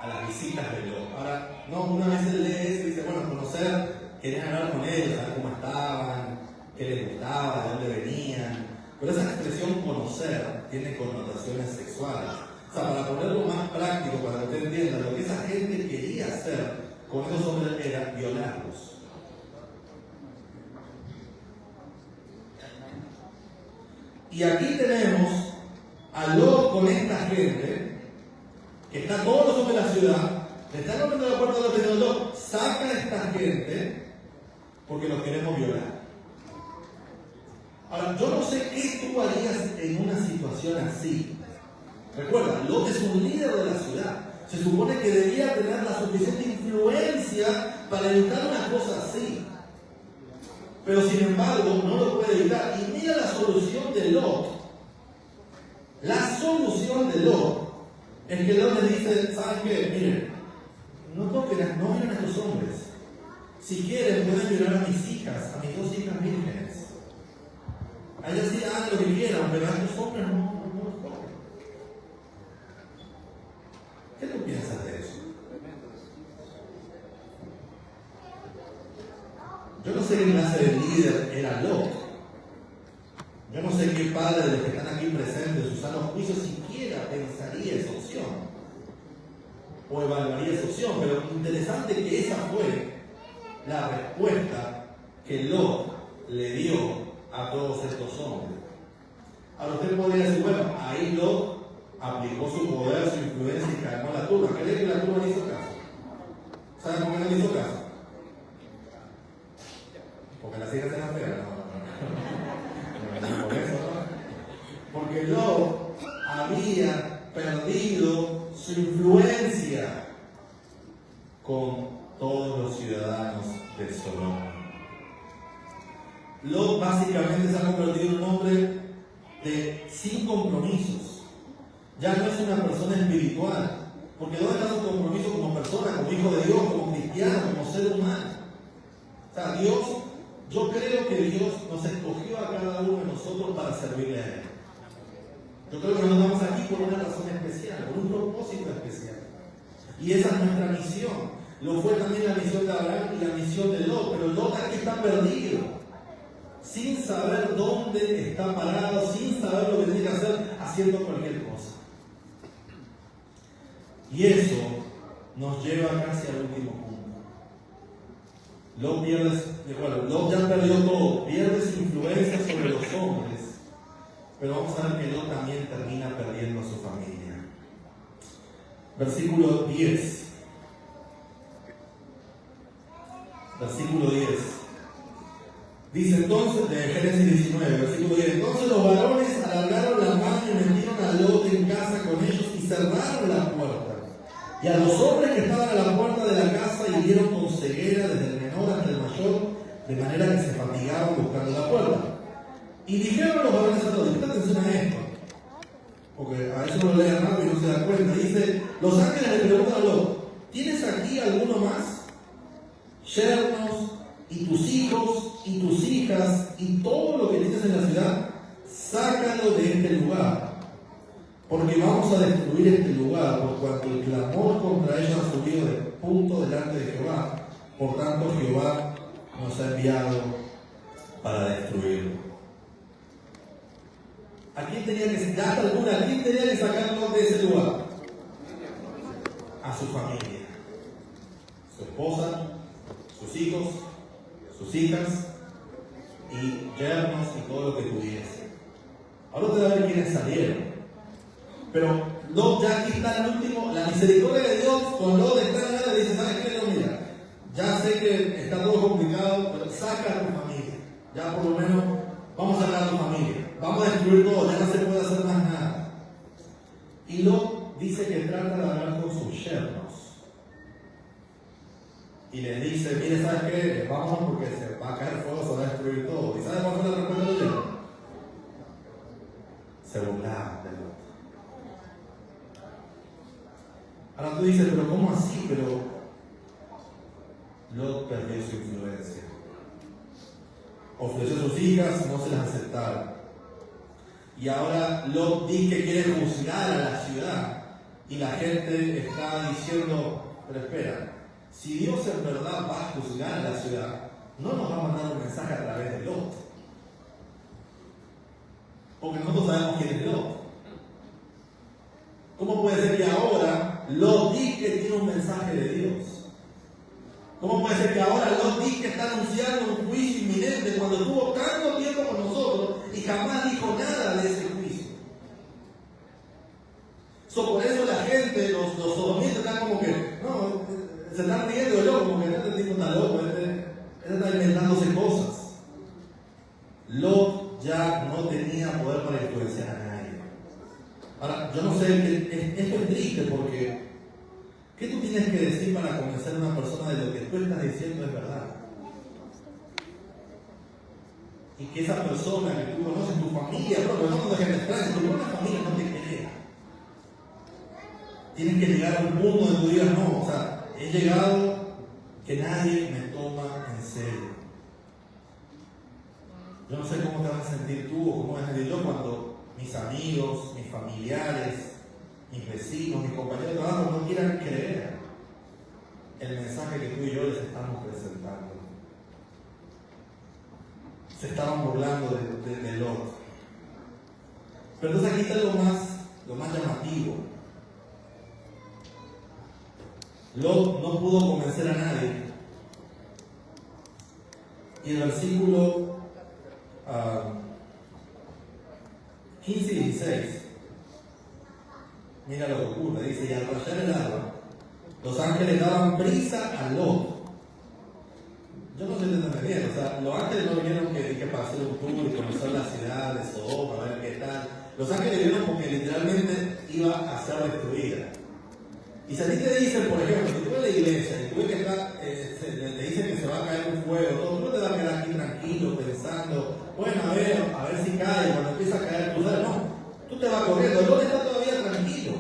a las visitas de Lot. Ahora, no, una vez él lee eso y dice, bueno, conocer, querían hablar con ellos, saber cómo estaban, qué les gustaba, de dónde venían. Pero esa expresión conocer tiene connotaciones sexuales. O sea, para ponerlo más práctico, para que usted entienda, lo que esa gente quería hacer con esos hombres era violarlos. Y aquí tenemos a Lot con esta gente, que está todos los hombres de la ciudad, le están abriendo la puerta de los de Lot, saca a esta gente porque los queremos violar. Ahora, yo no sé qué tú harías en una situación así. Recuerda, Lot es un líder de la ciudad. Se supone que debía tener la suficiente influencia para evitar una cosa así. Pero sin embargo, no lo puede evitar. Y mira la solución de Lot. La solución de Lot es que Lot le dice, ¿saben qué? Miren, no miren a estos hombres. Si quieren, pueden violar a mis hijas, a mis 2 hijas vírgenes. A ellas sí hagan lo que quieran, pero a estos hombres no los toquen. ¿Qué tú piensas de eso? Yo no sé qué clase de líder era Lot. Yo no sé qué padre de los que están aquí presentes, de sus sanos juicios, siquiera pensaría esa opción. O evaluaría esa opción. Pero interesante que esa fue la respuesta que Lot le dio a todos estos hombres. Ahora usted podría decir, bueno, ahí Lot aplicó su poder, su influencia y calmó la turba. ¿Cree que la turba le hizo caso? ¿Saben por qué no le hizo caso? Porque las hijas eran feas. No. Por eso, ¿no? Porque Lot había perdido su influencia con todos los ciudadanos de Sodoma. Lot básicamente se ha convertido en un hombre sin compromisos. Ya no es una persona espiritual. Porque ¿dónde está su compromiso como persona, como hijo de Dios, como cristiano, como ser humano? O sea, Dios, yo creo que Dios nos escogió a cada uno de nosotros para servirle a Él. Yo creo que nos estamos aquí por una razón especial, por un propósito especial. Y esa es nuestra misión. Lo fue también la misión de Abraham y la misión de Lot. Pero Lot aquí está perdido, sin saber dónde está parado, sin saber lo que tiene que hacer, haciendo cualquier cosa. Y eso nos lleva casi al último punto. Lot ya perdió todo, pierde su influencia sobre los hombres, pero vamos a ver que Lot también termina perdiendo a su familia. Versículo 10. Versículo 10. Dice entonces, de Génesis 19, versículo 10. Entonces los varones alargaron la mano y metieron a Lot en casa con ellos y cerraron la puerta. Y a los hombres que estaban a la puerta de la casa hirieron con ceguera desde el menor hasta el mayor, de manera que se fatigaban buscando la puerta. Y dijeron los varones a Lot, presta atención a esto, porque a veces uno lo lee rápido y no se da cuenta. Dice, los ángeles le preguntan a Lot, ¿tienes aquí alguno más? Yernos, y tus hijos, y tus hijas, y todo lo que tienes en la ciudad, sácalo de este lugar, porque vamos a destruir este lugar, por cuanto el clamor contra ella ha subido de punto delante de Jehová. Por tanto, Jehová nos ha enviado para destruirlo. ¿A quién tenía que sacarlo de ese lugar? A su familia, su esposa, sus hijos, sus hijas y yernos y todo lo que tuviese. Ahora te voy a ver quiénes salieron. Pero Lot ya aquí está el último, la misericordia de Dios con Lot está en nada y dice, ¿sabes qué? No, mira, ya sé que está todo complicado, pero saca a tu familia. Ya por lo menos vamos a sacar a tu familia. Vamos a destruir todo, ya no se puede hacer más nada. Y Lot dice que trata de hablar con sus yernos. Y les dice, mire, ¿sabes qué? Vamos porque se va a caer fuego, se va a destruir todo. ¿Y sabes cuál fue la respuesta de los yernos? Se burlaban de Lot. Ahora tú dices, pero ¿cómo así? Pero Lot perdió su influencia. Ofreció a sus hijas, no se las aceptaron. Y ahora Lot dice que quiere juzgar a la ciudad. Y la gente está diciendo, pero espera, si Dios en verdad va a juzgar a la ciudad, no nos va a mandar un mensaje a través de Lot. Porque nosotros sabemos quién es Lot. ¿Cómo puede ser que ahora Lot dice que tiene un mensaje de Dios? ¿Cómo puede ser que ahora Lot dice que está anunciando un juicio inminente cuando tuvo tanto tiempo con nosotros y jamás dijo nada de ese juicio? Por eso la gente, los sodomitas están como que, no, se están riendo de loco, como que este tipo está loco, este está inventándose cosas. Lot ya no tenía poder para influenciar a nadie. Ahora, yo no sé, esto es triste porque ¿qué tú tienes que decir para convencer a una persona de lo que tú estás diciendo es verdad? Y que esa persona que tú conoces, tu familia, pero no cuando gente extraña, tu propia familia no te crea. Tienes que llegar a un punto donde tú digas, no, o sea, he llegado que nadie me toma en serio. Yo no sé cómo te vas a sentir tú o cómo vas a sentir yo cuando mis amigos, mis familiares, mis vecinos, mis compañeros de trabajo no quieran creer el mensaje que tú y yo les estamos presentando. Se estaban burlando de Lot. Pero entonces aquí está lo más llamativo. Lot no pudo convencer a nadie. Y el versículo 15 y 16, mira lo que ocurre. Dice, y al rayar el alba, los ángeles daban prisa a Lot. Yo no sé si te entendieron, o sea, los ángeles no vinieron que para hacer un tour y conocer la ciudad de Sodoma, a ver qué tal. Los ángeles vinieron porque literalmente iba a ser destruida. Y si a ti te dicen, por ejemplo, si tú vas a la iglesia y tú ves que te dicen que se va a caer un fuego, todo, tú no te vas a quedar aquí tranquilo pensando, bueno, a ver si cae, cuando empieza a caer, no, tú te vas corriendo, el Lot está todavía tranquilo.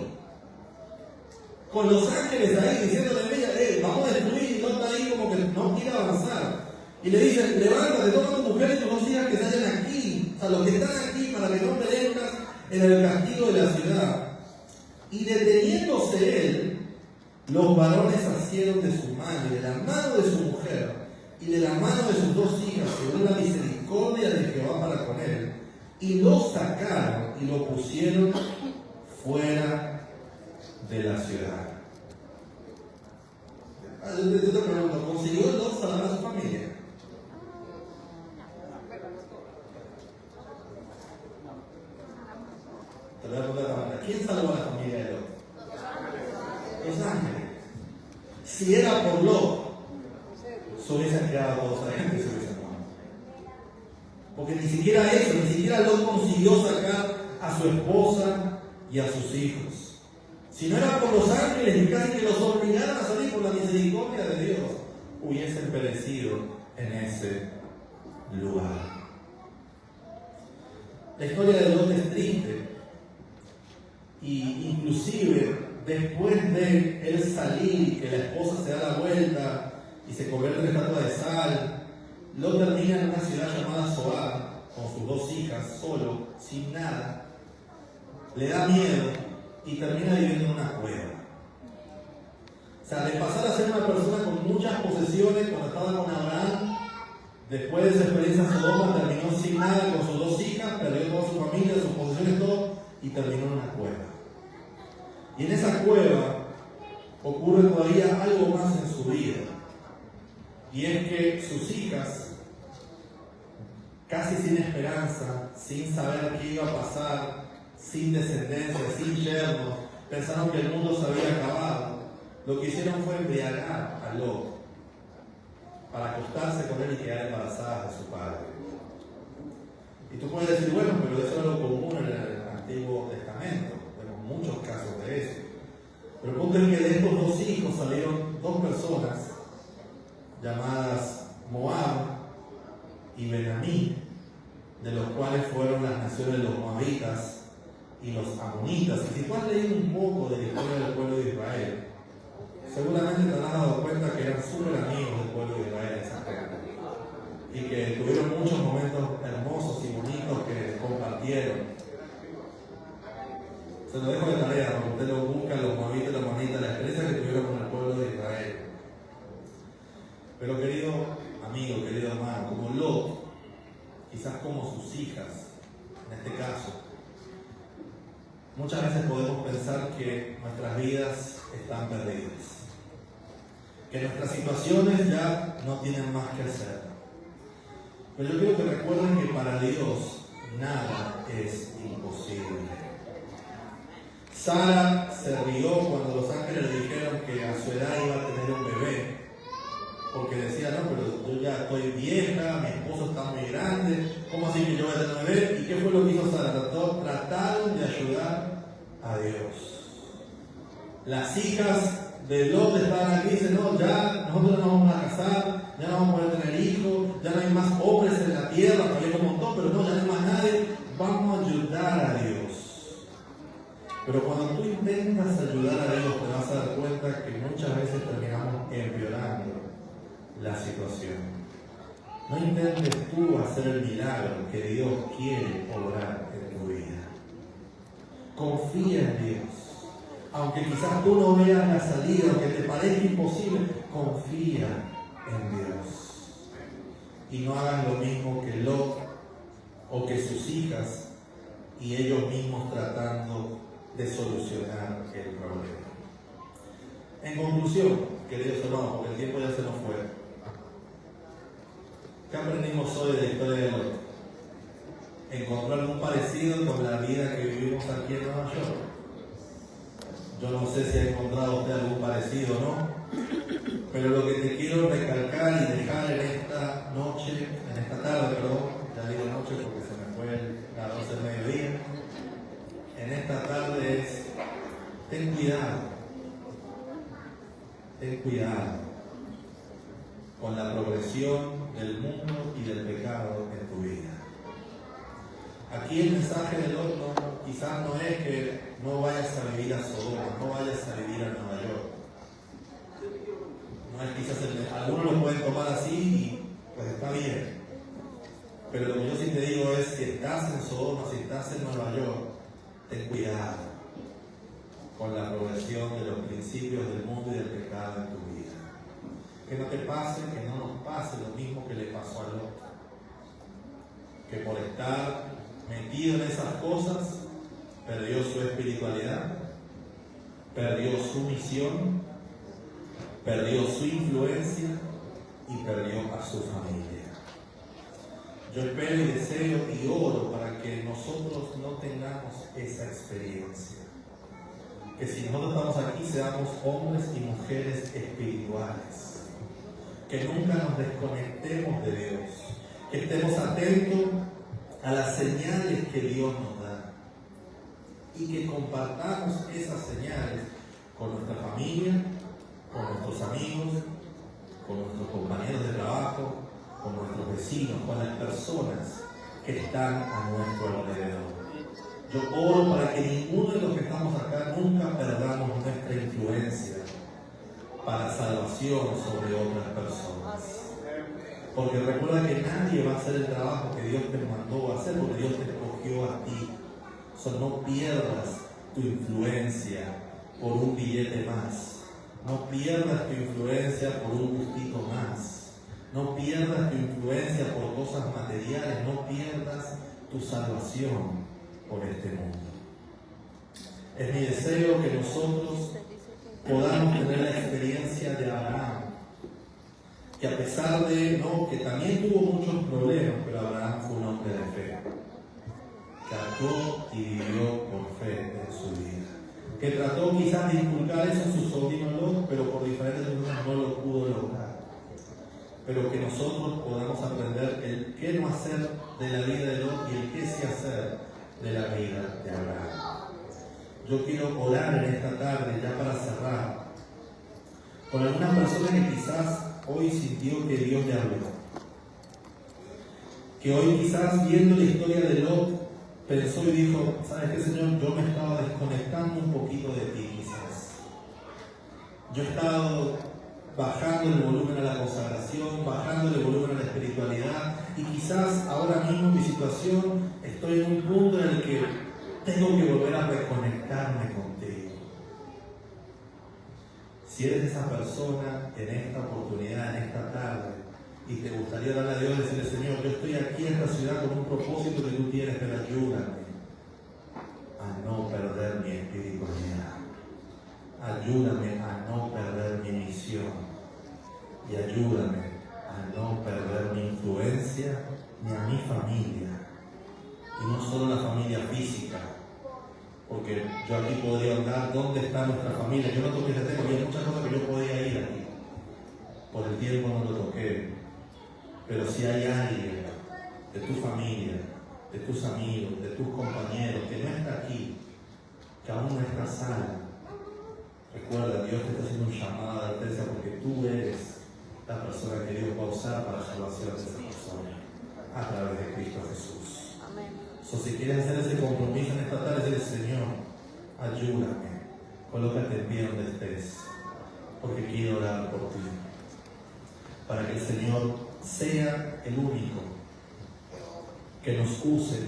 Con los ángeles ahí diciéndole a ella, vamos a destruir, y Lot está ahí como que no quiere avanzar. Y le dicen, levántate, toma a tu mujer y tus dos hijas que se hallan aquí, o sea, los que están aquí para que no perezcas en el castigo de la ciudad. Y deteniéndose él, los varones asieron de su mano y de la mano de su mujer y de la mano de sus dos hijas, según la misericordia de Jehová para con él, y lo sacaron y lo pusieron fuera de la ciudad. Yo te pregunto, ¿consiguió el Lot salvar a su familia? Te voy a preguntar esta manera. ¿Quién salvó a la familia de Lot? Los ángeles. Si era por Lot, se hubiesen quedado todos ahí y se hubiesen muerto. Porque ni siquiera eso, ni siquiera Lot consiguió sacar a su esposa y a sus hijos. Si no era por los ángeles y casi que los obligaran a salir por la misericordia de Dios, hubiesen perecido en ese lugar. La historia de Lot es triste. Y inclusive después de él salir y que la esposa se da la vuelta y se convierte en estatua de sal, Lot termina en una ciudad llamada Zoar con sus dos hijas, solo, sin nada. Le da miedo y termina viviendo en una cueva. O sea, de pasar a ser una persona con muchas posesiones cuando estaba con Abraham, después de esa experiencia en Sodoma terminó sin nada con sus dos hijas, perdió toda su familia, sus posesiones, todo, y terminó en una cueva. Y en esa cueva ocurre todavía algo más en su vida. Y es que sus hijas, casi sin esperanza, sin saber qué iba a pasar, sin descendencia, sin yernos, pensaron que el mundo se había acabado. Lo que hicieron fue embriagar a Lot para acostarse con él y quedar embarazadas de su padre. Y tú puedes decir, bueno, pero eso era lo común en el Antiguo Testamento. Tenemos muchos casos de eso. Pero el punto es que de estos dos hijos salieron dos personas llamadas Moab y Benamí, de los cuales fueron las naciones de los moabitas y los amonitas. Y si tú has leído un poco de la historia del pueblo de Israel, seguramente te has dado cuenta que eran súper amigos del pueblo de Israel esa gente, y que tuvieron muchos momentos hermosos y bonitos que compartieron. Se lo dejo de tarea, porque ustedes lo buscan, los moabitas y los amonitas, la experiencia que tuvieron con el pueblo de Israel. Pero querido amigo, querido hermano, como Lot, quizás como sus hijas, en este caso, muchas veces podemos pensar que nuestras vidas están perdidas, que nuestras situaciones ya no tienen más que hacer. Pero yo quiero que recuerden que para Dios nada es imposible. Sara se rió cuando los ángeles le dijeron que a su edad iba a tener un bebé, porque decía, no, pero yo ya estoy vieja, mi esposo está muy grande, ¿cómo así que yo voy a tener un bebé? ¿Y qué fue lo que hizo Sara? Trataron de ayudar a Dios. Las hijas de Lot estaban aquí y dicen, no, ya nosotros no vamos a casar, ya no vamos a poder tener hijos, ya no hay más hombres en la tierra, había un montón, pero no, ya no hay más nadie, vamos a ayudar a Dios. Pero cuando tú intentas ayudar a Dios, te vas a dar cuenta que muchas veces terminamos empeorando la situación. No intentes tú hacer el milagro que Dios quiere obrar en tu vida. Confía en Dios. Aunque quizás tú no veas la salida, aunque te parezca imposible, confía en Dios. Y no hagan lo mismo que Lot o que sus hijas y ellos mismos tratando de solucionar el problema. En conclusión, queridos hermanos, porque el tiempo ya se nos fue, ¿qué aprendimos hoy de la historia de Lot? Encontrar un parecido con la vida que vivimos aquí en Nueva York. Yo no sé si ha encontrado usted algún parecido o no, pero lo que te quiero recalcar y dejar en esta noche, en esta tarde, ya digo noche porque se me fue las 12 del mediodía, en esta tarde es, ten cuidado con la progresión del mundo y del pecado en tu vida. Aquí el mensaje de Lot quizás no es que no vayas a vivir a Sodoma, no vayas a vivir a Nueva York. No es quizás algunos lo pueden tomar así y pues está bien. Pero lo que yo sí te digo es, si estás en Sodoma, si estás en Nueva York, ten cuidado con la progresión de los principios del mundo y del pecado en tu vida. Que no te pase, que no nos pase lo mismo que le pasó a Lot. Que por estar metido en esas cosas, perdió su espiritualidad, perdió su misión, perdió su influencia y perdió a su familia. Yo espero y deseo y oro para que nosotros no tengamos esa experiencia. Que si nosotros estamos aquí seamos hombres y mujeres espirituales. Que nunca nos desconectemos de Dios. Que estemos atentos a las señales que Dios nos da y que compartamos esas señales con nuestra familia, con nuestros amigos, con nuestros compañeros de trabajo, con nuestros vecinos, con las personas que están a nuestro alrededor. Yo oro para que ninguno de los que estamos acá nunca perdamos nuestra influencia para salvación sobre otras personas. Porque recuerda que nadie va a hacer el trabajo que Dios te mandó a hacer, porque Dios te escogió a ti. No pierdas tu influencia por un billete más. No pierdas tu influencia por un gustito más. No pierdas tu influencia por cosas materiales. No pierdas tu salvación por este mundo. Es mi deseo que nosotros podamos tener la experiencia de Abraham, que a pesar de que también tuvo muchos problemas, pero Abraham fue un hombre de fe, que actuó y vivió por fe en su vida, que trató quizás de inculcar eso en su sobrino Lot, pero por diferentes razones no lo pudo lograr. Pero que nosotros podamos aprender el qué no hacer de la vida de Lot y el qué sí hacer de la vida de Abraham. Yo quiero orar en esta tarde, ya para cerrar, con alguna persona que quizás hoy sintió que Dios le habló. Que hoy quizás viendo la historia de Lot, pensó y dijo, ¿sabes qué, Señor? Yo me estaba desconectando un poquito de ti quizás. Yo he estado bajando el volumen a la consagración, bajando el volumen a la espiritualidad, y quizás ahora mismo en mi situación estoy en un punto en el que tengo que volver a reconectarme contigo. Si eres esa persona en esta oportunidad, en esta tarde, y te gustaría darle a Dios y decirle, Señor, yo estoy aquí en esta ciudad con un propósito que tú tienes, pero ayúdame a no perder mi espiritualidad. Ayúdame a no perder mi misión. y ayúdame a no perder mi influencia ni a mi familia. Y no solo la familia física, porque yo aquí podría hablar dónde está nuestra familia. Yo no toqué ese tema, había muchas cosas que yo podía ir aquí. Por el tiempo no lo toqué. Pero si hay alguien de tu familia, de tus amigos, de tus compañeros que no está aquí, que aún no está sano, recuerda, Dios te está haciendo un llamado de advertencia porque tú eres la persona que Dios va a usar para la salvación de esa persona a través de Cristo Jesús. Amén. Si quieres hacer ese compromiso en esta tarde, dile: Señor, ayúdame, colócate en pie donde estés, porque quiero orar por ti, para que el Señor sea el único que nos use,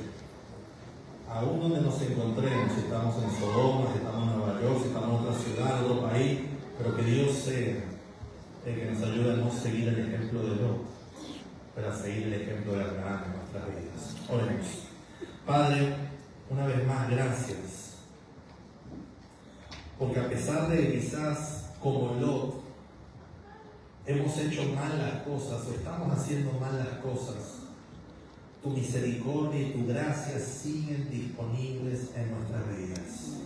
aún donde nos encontremos, si estamos en Sodoma, si estamos en Nueva York, si estamos en otra ciudad, en otro país, pero que Dios sea el que nos ayude a no seguir el ejemplo de Lot, pero a seguir el ejemplo de Abraham en nuestras vidas. Oremos. Padre, una vez más, gracias, porque a pesar de que quizás como Lot hemos hecho mal las cosas o estamos haciendo mal las cosas, tu misericordia y tu gracia siguen disponibles en nuestras vidas.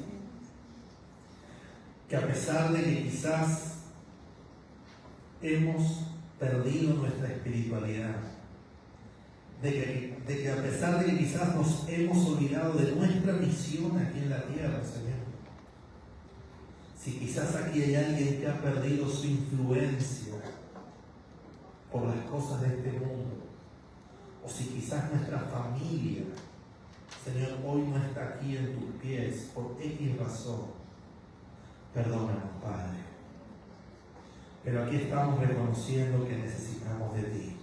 Que a pesar de que quizás hemos perdido nuestra espiritualidad, de que a pesar de que quizás nos hemos olvidado de nuestra misión aquí en la tierra, Señor, si quizás aquí hay alguien que ha perdido su influencia por las cosas de este mundo, o si quizás nuestra familia, Señor, hoy no está aquí en tus pies por X razón, perdónanos, Padre. Pero aquí estamos reconociendo que necesitamos de ti.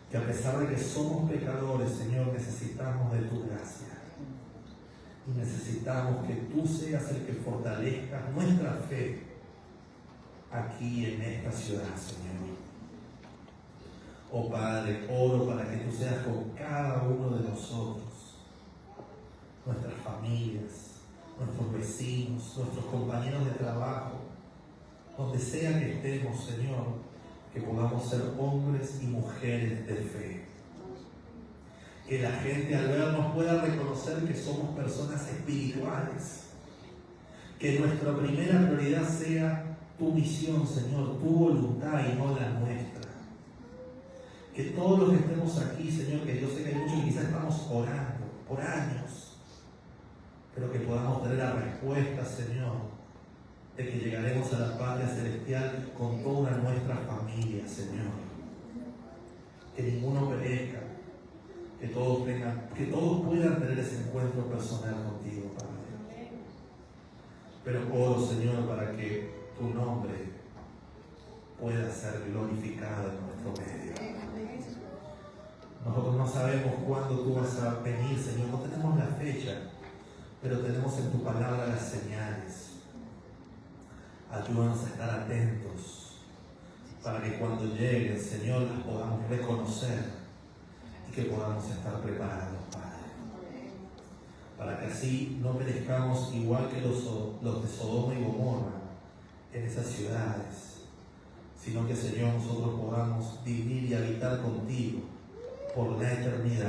Que a pesar de que somos pecadores, Señor, necesitamos de tu gracia. Y necesitamos que tú seas el que fortalezca nuestra fe aquí en esta ciudad, Señor. Oh Padre, oro para que tú seas con cada uno de nosotros, nuestras familias, nuestros vecinos, nuestros compañeros de trabajo, donde sea que estemos, Señor, que podamos ser hombres y mujeres de fe. Que la gente al vernos pueda reconocer que somos personas espirituales. Que nuestra primera prioridad sea tu misión, Señor, tu voluntad y no la nuestra. Que todos los que estemos aquí, Señor, que yo sé que hay muchos que quizás estamos orando por años, pero que podamos tener la respuesta, Señor, de que llegaremos a la patria celestial con toda nuestra familia, Señor. Que ninguno perezca, que todos puedan tener ese encuentro personal contigo, Padre. Pero oro, Señor, para que tu nombre pueda ser glorificado en nuestro medio. Nosotros no sabemos cuándo tú vas a venir, Señor, no tenemos la fecha, pero tenemos en tu palabra las señales. Ayúdanos a estar atentos para que cuando lleguen, Señor, las podamos reconocer y que podamos estar preparados, Padre. Para que así no perezcamos igual que los de Sodoma y Gomorra en esas ciudades, sino que, Señor, nosotros podamos vivir y habitar contigo por la eternidad.